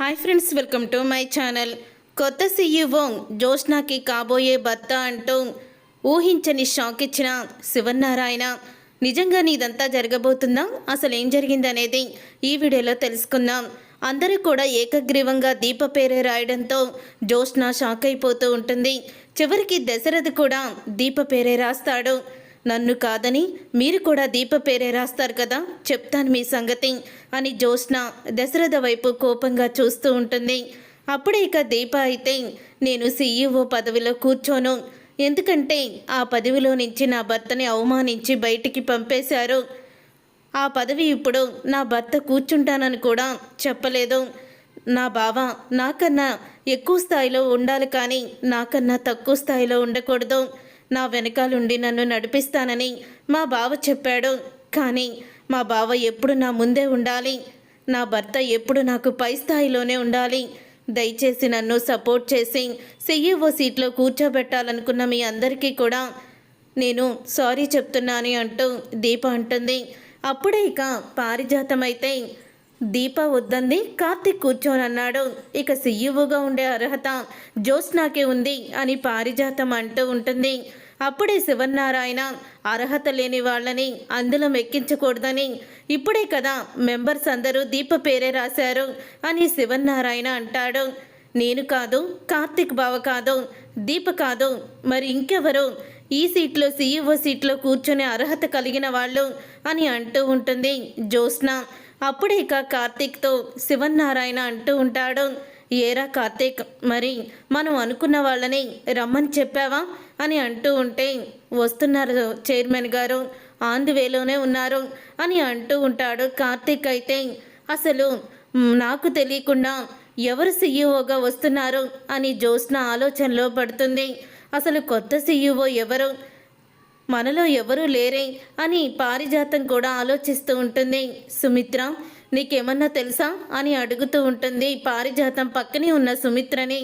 Hi friends, welcome to my channel. కొత్త CEO జోష్నాకి కాబోయే భర్త అంటూ ఊహించని షాక్ ఇచ్చిన శివన్నారాయణ. నిజంగా ఇదంతా జరగబోతుందా? అసలు ఏం జరిగిందనేది ఈ వీడియోలో తెలుసుకుందాం. అందరూ కూడా ఏకగ్రీవంగా దీప పేరే రాయడంతో జోష్నా షాక్ అయిపోతూ ఉంటుంది. చివరికి దశరథ్ కూడా దీప పేరే రాస్తాడు. నన్ను కాదని మీరు కూడా దీప పేరే రాస్తారు కదా, చెప్తాను మీ సంగతి అని జోష్న దశరథ వైపు కోపంగా చూస్తూ ఉంటుంది. అప్పుడే ఇక దీప అయితే, నేను సీఈఓ పదవిలో కూర్చోను, ఎందుకంటే ఆ పదవిలో నుంచి నా భర్తని అవమానించి బయటికి పంపేశారు. ఆ పదవి ఇప్పుడు నా భర్త కూర్చుంటానని కూడా చెప్పలేదు. నా బావ నాకన్నా ఎక్కువ స్థాయిలో ఉండాలి, కానీ నాకన్నా తక్కువ స్థాయిలో ఉండకూడదు. నా వెనకాలండి నన్ను నడిపిస్తానని మా బావ చెప్పాడు, కానీ మా బావ ఎప్పుడు నా ముందే ఉండాలి, నా భర్త ఎప్పుడు నాకు పై స్థాయిలోనే ఉండాలి. దయచేసి నన్ను సపోర్ట్ చేసి సీఈఓ సీట్లో కూర్చోబెట్టాలనుకున్న మీ అందరికీ కూడా నేను సారీ చెప్తున్నాను అంటూ దీప అంటుంది. అప్పుడే ఇక పారిజాతం అయితే, దీప వద్దంది, కార్తిక్ కూర్చోనన్నాడు, ఇక సీఈఓగా ఉండే అర్హత జోష్నాకే ఉంది అని పారిజాతం అంటూ ఉంటుంది. అప్పుడే శివన్నారాయణ, అర్హత లేని వాళ్ళని అందులో ఎక్కించకూడదని ఇప్పుడే కదా మెంబర్స్ అందరూ దీప పేరే రాశారు అని శివన్నారాయణ అంటాడు. నేను కాదు, కార్తిక్ బావ కాదు, దీప కాదు, మరి ఇంకెవరు ఈ సీట్లో సీఈఓ సీట్లో కూర్చునే అర్హత కలిగిన వాళ్ళు అని అంటూ ఉంటుంది జోష్న. అప్పుడే ఇక కార్తీక్తో శివన్నారాయణ అంటూ ఉంటాడు, ఏరా కార్తీక్, మరి మనం అనుకున్న వాళ్ళని రమ్మని చెప్పావా అని అంటూ ఉంటే, వస్తున్నారు చైర్మన్ గారు, ఆన్ ది వేలోనే ఉన్నారు అని అంటూ ఉంటాడు కార్తీక్. అయితే అసలు నాకు తెలియకుండా ఎవరు సీఈఓగా వస్తున్నారు అని జోష్న ఆలోచనలో పడుతుంది. అసలు కొత్త సీఈఓ ఎవరు, మనలో ఎవరూ లేరే అని పారిజాతం కూడా ఆలోచిస్తూ ఉంటుంది. సుమిత్ర, నీకేమన్నా తెలుసా అని అడుగుతూ ఉంటుంది పారిజాతం పక్కనే ఉన్న సుమిత్రని.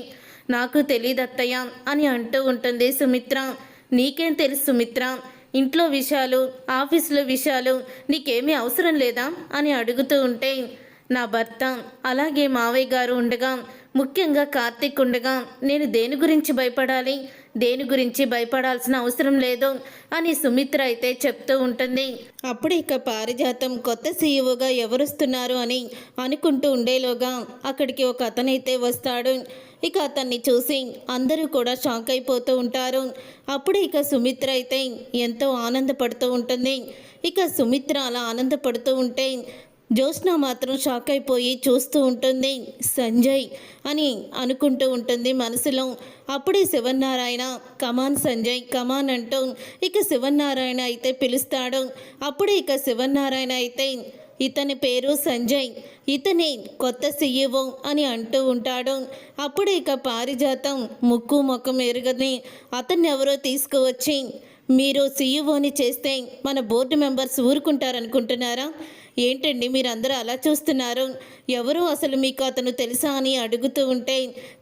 నాకు తెలియదత్తయ్య అని అంటూ ఉంటుంది సుమిత్ర. నీకేం తెలుసు సుమిత్ర, ఇంట్లో విషయాలు, ఆఫీసులో విషయాలు నీకేమీ అవసరం లేదా అని అడుగుతూ ఉంటే, నా భర్త అలాగే మావయ్య గారు ఉండగా, ముఖ్యంగా కార్తీక్ ఉండగా నేను దేని గురించి భయపడాలి, దేని గురించి భయపడాల్సిన అవసరం లేదు అని సుమిత్ర అయితే చెప్తూ ఉంటుంది. అప్పుడు ఇక పారిజాతం కొత్త సీఈఓగా ఎవరొస్తున్నారు అని అనుకుంటూ ఉండేలోగా అక్కడికి ఒక అతనైతే వస్తాడు. ఇక అతన్ని చూసి అందరూ కూడా షాక్ అయిపోతూ ఉంటారు. అప్పుడు ఇక సుమిత్ర అయితే ఎంతో ఆనందపడుతూ ఉంటుంది. ఇక సుమిత్ర అలా ఆనందపడుతూ ఉంటే జోష్న మాత్రం షాక్ అయిపోయి చూస్తూ ఉంటుంది. సంజయ్ అని అనుకుంటూ ఉంటుంది మనసులో. అప్పుడే శివన్నారాయణ, కమాన్ సంజయ్ కమాన్ అంటూ ఇక శివన్నారాయణ అయితే పిలుస్తాడు. అప్పుడే ఇక శివన్నారాయణ అయితే, ఇతని పేరు సంజయ్, ఇతనే కొత్త సీఈఓ అని అంటూ ఉంటాడు. అప్పుడే ఇక పారిజాతం ముక్కు ముఖం ఎరుగని అతన్ని ఎవరో తీసుకువచ్చి, మీరు సీఈఓని చేస్తే మన బోర్డు మెంబర్స్ ఊరుకుంటారనుకుంటున్నారా? ఏంటండి మీరందరూ అలా చూస్తున్నారు? ఎవరు అసలు మీకు అతను తెలుసా అని అడుగుతూ ఉంటే,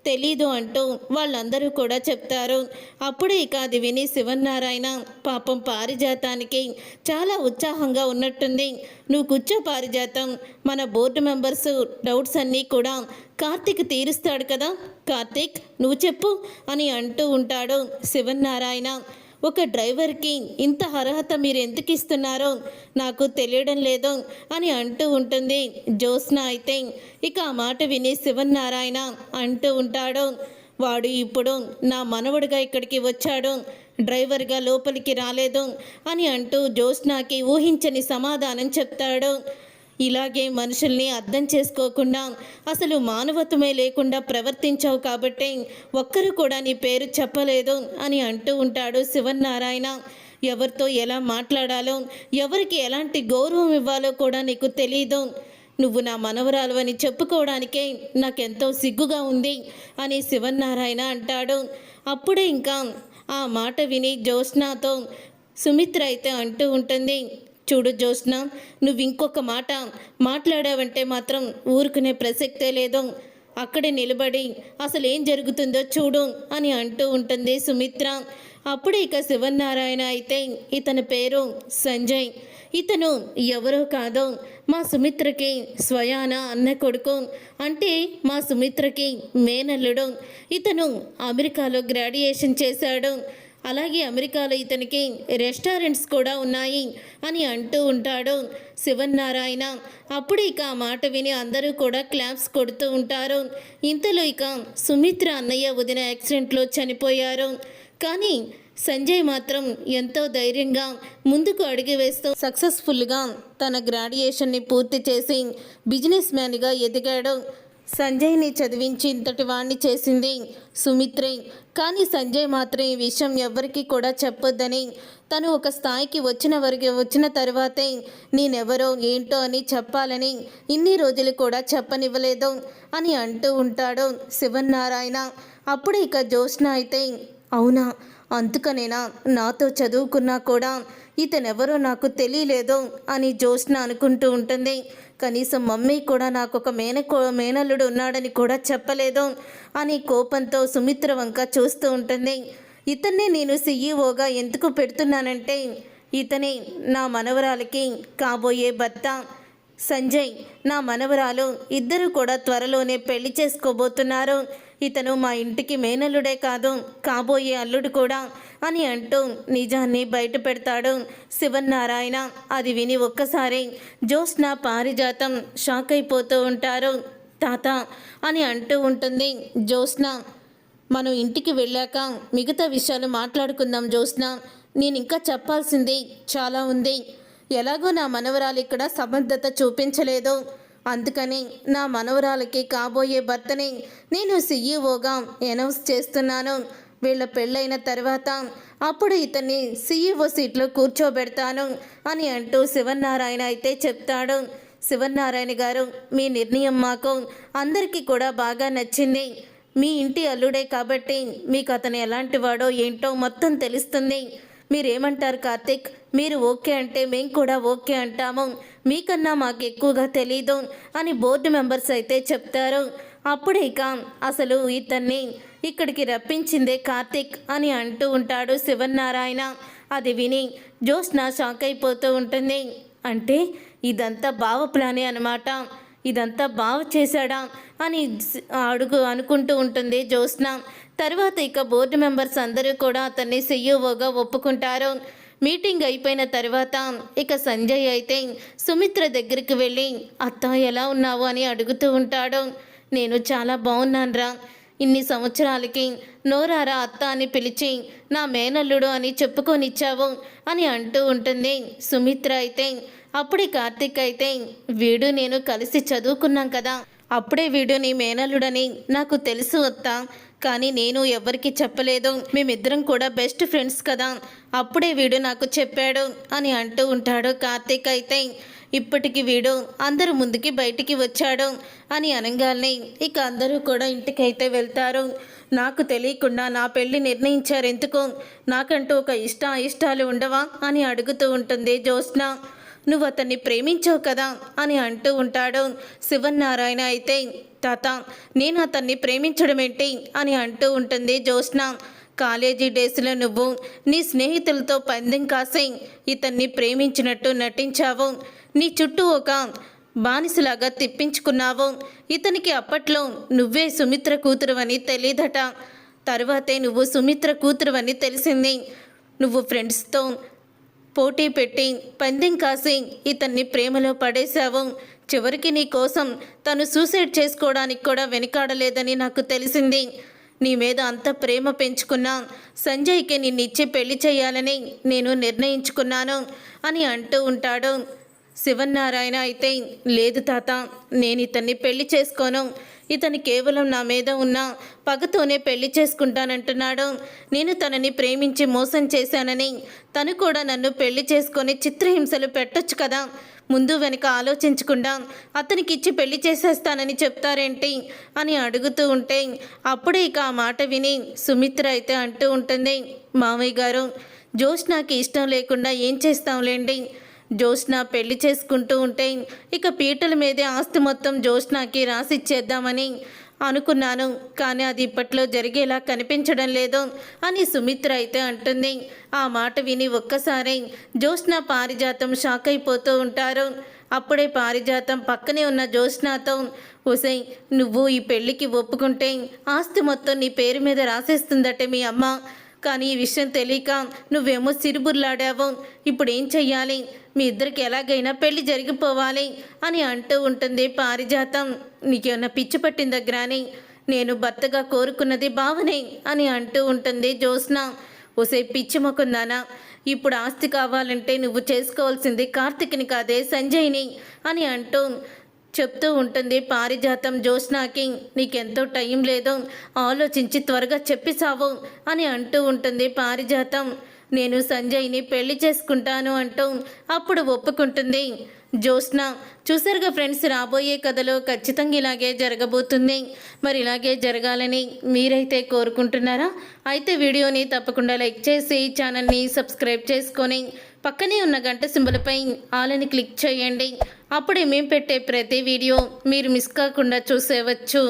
తెలీదు అంటూ వాళ్ళందరూ కూడా చెప్తారు. అప్పుడే ఇక అది విని శివన్నారాయణ, పాపం పారిజాతానికి చాలా ఉత్సాహంగా ఉన్నట్టుంది. నువ్వు కూర్చో పారిజాతం, మన బోర్డు మెంబర్స్ డౌట్స్ అన్నీ కూడా కార్తీక్ తీరుస్తాడు కదా, కార్తీక్ నువ్వు చెప్పు అని అంటూ ఉంటాడు శివన్నారాయణ. ఒక డ్రైవర్కి ఇంత అర్హత మీరు ఎందుకు ఇస్తున్నారో నాకు తెలియడం లేదు అని అంటూ ఉంటుంది జోష్న. అయితే ఇక ఆ మాట విని శివన్నారాయణ అంటూ ఉంటాడు, వాడు ఇప్పుడు నా మనవడుగా ఇక్కడికి వచ్చాడు, డ్రైవర్గా లోపలికి రాలేదు అని అంటూ జోష్నకి ఊహించని సమాధానం చెప్తాడు. ఇలాగే మనుషుల్ని అర్థం చేసుకోకుండా, అసలు మానవత్వమే లేకుండా ప్రవర్తించావు కాబట్టి ఒక్కరు కూడా నీ పేరు చెప్పలేదు అని అంటూ ఉంటాడు శివన్నారాయణ. ఎవరితో ఎలా మాట్లాడాలో, ఎవరికి ఎలాంటి గౌరవం ఇవ్వాలో కూడా నీకు తెలీదు. నువ్వు నా మనవరాలు అని చెప్పుకోవడానికే నాకెంతో సిగ్గుగా ఉంది అని శివన్నారాయణ అంటాడు. అప్పుడే ఇంకా ఆ మాట విని జోష్నాతో సుమిత్ర అయితే అంటూ ఉంటుంది, చూడు జోష్న, నువ్వు ఇంకొక మాట మాట్లాడావంటే మాత్రం ఊరుకునే ప్రసక్తే లేదు, అక్కడే నిలబడి అసలు ఏం జరుగుతుందో చూడు అని అంటూ ఉంటుంది సుమిత్ర. అప్పుడు ఇక శివన్నారాయణ అయితే, ఇతని పేరు సంజయ్, ఇతను ఎవరో కాదో మా సుమిత్రకి స్వయాన అన్న కొడుకు, అంటే మా సుమిత్రకి మేనల్లుడు. ఇతను అమెరికాలో గ్రాడ్యుయేషన్ చేశాడు. అలాగే అమెరికాలో ఇతనికి రెస్టారెంట్స్ కూడా ఉన్నాయి అని అంటూ ఉంటాడు శివన్నారాయణ. అప్పుడు ఇక ఆ మాట విని అందరూ కూడా క్లాప్స్ కొడుతూ ఉంటారు. ఇంతలో ఇక సుమిత్ర అన్నయ్య వదిన యాక్సిడెంట్లో చనిపోయారు. కానీ సంజయ్ మాత్రం ఎంతో ధైర్యంగా ముందుకు అడుగు వేస్తూ సక్సెస్ఫుల్గా తన గ్రాడ్యుయేషన్ని పూర్తి చేసి బిజినెస్ మ్యాన్గా ఎదిగాడు. సంజయ్ని చదివించి ఇంతటి వాణ్ణి చేసింది సుమిత్రే. కానీ సంజయ్ మాత్రం ఈ విషయం ఎవ్వరికీ కూడా చెప్పొద్దని, తను ఒక స్థాయికి వచ్చిన తర్వాతే నేనెవరో ఏంటో అని చెప్పాలని ఇన్ని రోజులు కూడా చెప్పనివ్వలేదు అని అంటూ ఉంటాడు శివన్నారాయణ. అప్పుడు ఇక జ్యోత్స్న అయితే, అవునా, అందుకనేనా నాతో చదువుకున్నా కూడా ఇతనెవరో నాకు తెలియలేదు అని జ్యోత్స్న అనుకుంటూ ఉంటుంది. కనీసం మమ్మీ కూడా నాకు ఒక మేనల్లుడు ఉన్నాడని కూడా చెప్పలేదు అని కోపంతో సుమిత్ర వంక చూస్తూ ఉంటుంది. ఇతన్నే నేను సీఈఓగా ఎందుకు పెడుతున్నానంటే ఇతనే నా మనవరాలకి కాబోయే భర్త. సంజయ్ నా మనవరాలు, ఇద్దరు కూడా త్వరలోనే పెళ్లి చేసుకోబోతున్నారు. ఇతను మా ఇంటికి మేనల్లుడే కాదు, కాబోయే అల్లుడు కూడా అని అంటూ నిజాన్ని బయట పెడతాడు శివన్నారాయణ. అది విని ఒక్కసారి జ్యోత్స్న పారిజాతం షాక్ అయిపోతూ ఉంటారు. తాత అని అంటూ ఉంటుంది జ్యోత్స్న. మనం ఇంటికి వెళ్ళాక మిగతా విషయాలు మాట్లాడుకుందాం జ్యోత్స్న. నేను ఇంకా చెప్పాల్సింది చాలా ఉంది. ఎలాగో నా మనవరాలు ఇక్కడ సమర్థత చూపించలేదు, అందుకని నా మనవరాలకి కాబోయే భర్తని నేను సీఈఓగా అనౌన్స్ చేస్తున్నాను. వీళ్ళ పెళ్ళైన తర్వాత అప్పుడు ఇతన్ని సీఈఓ సీట్లో కూర్చోబెడతాను అని అంటూ శివన్నారాయణ అయితే చెప్తాడు. శివన్నారాయణ గారు, మీ నిర్ణయం మాకు అందరికీ కూడా బాగా నచ్చింది. మీ ఇంటి అల్లుడే కాబట్టి మీకు అతను ఎలాంటి వాడో ఏంటో మొత్తం తెలుస్తుంది. మీరేమంటారు కార్తిక్? మీరు ఓకే అంటే మేము కూడా ఓకే అంటాము. మీకన్నా మాకు ఎక్కువగా తెలీదు అని బోర్డు మెంబర్స్ అయితే చెప్తారు. అప్పుడు ఇక అసలు ఇతన్ని ఇక్కడికి రప్పించిందే కార్తిక్ అని అంటూ ఉంటాడు శివన్నారాయణ. అది విని జ్యోత్స్న షాక్ అయిపోతూ ఉంటుంది. అంటే ఇదంతా బావ ప్లానే అనమాట, ఇదంతా బావ చేశాడా అని అనుకుంటూ ఉంటుంది జ్యోత్స్న. తర్వాత ఇక బోర్డు మెంబర్స్ అందరూ కూడా అతన్ని సీఈఓగా ఒప్పుకుంటారు. మీటింగ్ అయిపోయిన తర్వాత ఇక సంజయ్ అయితే సుమిత్ర దగ్గరికి వెళ్ళి అత్త ఎలా ఉన్నావు అని అడుగుతూ ఉంటాడు. నేను చాలా బాగున్నానురా, ఇన్ని సంవత్సరాలకి నోరారా అత్త అని పిలిచి నా మేనల్లుడు అని చెప్పుకొనిచ్చావు అని అంటూ ఉంటుంది సుమిత్ర అయితే. అప్పుడే కార్తిక్ అయితే, వీడు నేను కలిసి చదువుకున్నాం కదా, అప్పుడే వీడు నీ మేనల్లుడని నాకు తెలుసు అత్త, కానీ నేను ఎవరికి చెప్పలేదు. మేమిద్దరం కూడా బెస్ట్ ఫ్రెండ్స్ కదా, అప్పుడే వీడు నాకు చెప్పాడు అని అంటూ ఉంటాడు కార్తిక్ అయితే. ఇప్పటికి వీడు అందరూ ముందుకి బయటికి వచ్చాడు అని అనగానే ఇక అందరూ కూడా ఇంటికైతే వెళ్తారు. నాకు తెలియకుండా నా పెళ్ళి నిర్ణయించారు ఎందుకు? నాకంటూ ఒక ఇష్టాలు ఉండవా అని అడుగుతూ ఉంటుంది జ్యోత్స్న. నువ్వు అతన్ని ప్రేమించావు కదా అని అంటూ ఉంటాడు శివన్నారాయణ అయితే. తాత, నేను అతన్ని ప్రేమించడం ఏంటి అని అంటూ ఉంటుంది జ్యోత్స్న. కాలేజీ డేస్లో నువ్వు నీ స్నేహితులతో పందెం కాసి ఇతన్ని ప్రేమించినట్టు నటించావు. నీ చుట్టూ ఒక బానిసలాగా తిప్పించుకున్నావు. ఇతనికి అప్పట్లో నువ్వే సుమిత్ర కూతురు అని తెలియదట. తరువాతే నువ్వు సుమిత్ర కూతురు అని తెలిసింది. నువ్వు ఫ్రెండ్స్తో పోటీ పెట్టి పందెం కాసి ఇతన్ని ప్రేమలో పడేశావు. చివరికి నీ కోసం తను సూసైడ్ చేసుకోవడానికి కూడా వెనుకాడలేదని నాకు తెలిసింది. నీ మీద అంత ప్రేమ పెంచుకున్నా సంజయ్కి నిన్నిచ్చి పెళ్లి చేయాలని నేను నిర్ణయించుకున్నాను అని అంటూ ఉంటాడు శివన్నారాయణ అయితే. లేదు తాత, నేను ఇతన్ని పెళ్లి చేసుకోను. ఇతను కేవలం నా మీద ఉన్న పగతోనే పెళ్లి చేసుకుంటానంటున్నాడు. నేను తనని ప్రేమించి మోసం చేశానని తను కూడా నన్ను పెళ్లి చేసుకొని చిత్రహింసలు పెట్టొచ్చు కదా. ముందు వెనుక ఆలోచించకుండా అతనికి ఇచ్చి పెళ్లి చేసేస్తానని చెప్తారేంటి అని అడుగుతూ ఉంటే అప్పుడే ఇక ఆ మాట విని సుమిత్ర అయితే అంటూ ఉంటుంది, మావయ్య గారు, జ్యోత్స్నకి ఇష్టం లేకుండా ఏం చేస్తాంలేండి. జ్యోత్స్న పెళ్లి చేసుకుంటూ ఉంటే ఇక పీటల మీదే ఆస్తి మొత్తం జ్యోత్స్నకి రాసిచ్చేద్దామని అనుకున్నాను, కానీ అది ఇప్పట్లో జరిగేలా కనిపించడం లేదు అని సుమిత్ర అయితే అంటుంది. ఆ మాట విని ఒక్కసారి జ్యోత్స్న పారిజాతం షాక్ అయిపోతూ ఉంటారు. అప్పుడే పారిజాతం పక్కనే ఉన్న జ్యోత్స్నతో, ఒసేయ్, నువ్వు ఈ పెళ్ళికి ఒప్పుకుంటే ఆస్తి మొత్తం నీ పేరు మీద రాసేస్తుందట మీ అమ్మ. కానీ ఈ విషయం తెలియక నువ్వేమో సిరుబుర్లాడావు. ఇప్పుడు ఏం చెయ్యాలి? మీ ఇద్దరికి ఎలాగైనా పెళ్లి జరిగిపోవాలి అని అంటూ ఉంటుంది పారిజాతం. నీకేమన్నా పిచ్చి పట్టిందా గ్రాని? నేను భర్తగా కోరుకున్నది భావనే అని అంటూ ఉంటుంది జ్యోత్స్న. ఒసే పిచ్చి మొకుందానా, ఇప్పుడు ఆస్తి కావాలంటే నువ్వు చేసుకోవాల్సింది కార్తిక్ని కాదే సంజయ్ని అని అంటూ చెప్తూ ఉంటుంది పారిజాతం జ్యోత్స్నాకి. నీకెంతో టైం లేదు, ఆలోచించి త్వరగా చెప్పిసావు అని అంటూ ఉంటుంది పారిజాతం. నేను సంజయ్ని పెళ్లి చేసుకుంటాను అంటూ అప్పుడు ఒప్పుకుంటుంది జ్యోత్స్న. చూసారుగా ఫ్రెండ్స్, రాబోయే కథలో ఖచ్చితంగా ఇలాగే జరగబోతుంది. మరి ఇలాగే జరగాలని మీరైతే కోరుకుంటున్నారా? అయితే వీడియోని తప్పకుండా లైక్ చేసి ఛానల్ని సబ్స్క్రైబ్ చేసుకొని పక్కనే ఉన్న గంట సింబల్పై ఆల్ అని క్లిక్ చేయండి. అప్పుడే మేము పెట్టే ప్రతి వీడియో మీరు మిస్ కాకుండా చూసేవచ్చు.